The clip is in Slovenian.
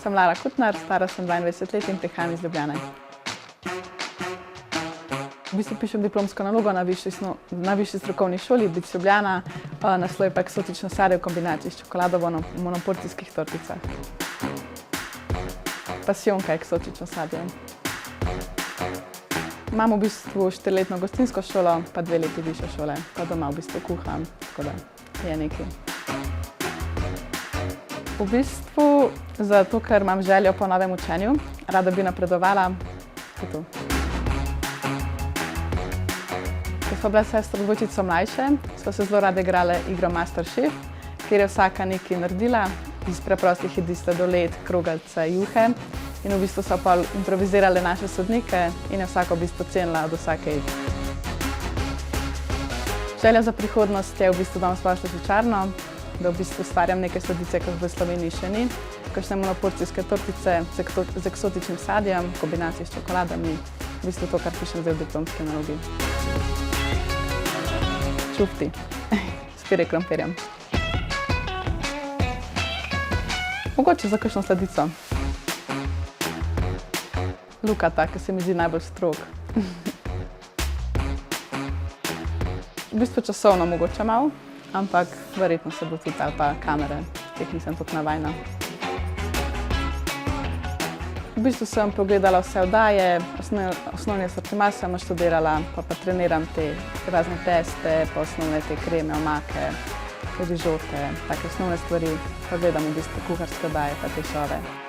sem Lara Kutnar, stara sem 22 let in prihajam iz Ljubljane. V bistvu pišem diplomsko nalogo na višji strokovni šoli Blic Ljubljana, naslov je pa Eksotično sadje v kombinaciji s čokoladovo na monoporcijskih torticah. Pasijonka eksotično sadje. Imam v bistvu 4-letno gostinsko šolo, pa 2 leti višje šole, pa doma v bistvu kuham, tako da je nekaj. V bistvu zato, ker imam željo po novem učenju, rada bi napredovala. Ko sva bile sestre dvojčico mlajše, sva se zelo rade igrale igro Masterchef, kjer je vsaka nekaj naredila, iz preprostih jedi sladoled, krogalce, juhe. In v bistvu so pa improvizirale naše sodnike in je vsako v bistvu cenila od vsake jedi. Želja za prihodnost je v bistvu, da imam svojo slaščičarno, da v bistvu ustvarjam neke sladice, kot v Sloveniji še ni. Kakšne monoporcijske tortice z eksotičnim sadjem, v kombinaciji s čokoladami. V bistvu to, kar pišem zdaj v diplomski nalogi. Čufti s pire krompirjem. Mogoče za kakšno sladico. Lukata, ki se mi zdi najbolj strog. V bistvu časovno mogoče malo, ampak verjetno se bo tudi ali pa kamere, teh nisem tako navajna. V bistvu sem pogledala vse oddaje, osnovni asortiman sem naštudirala, pa treniram te razne teste, pa osnovne te kreme, omake, rižote, take osnovne stvari, pa gledam v bistvu kuharske oddaje pa te šove.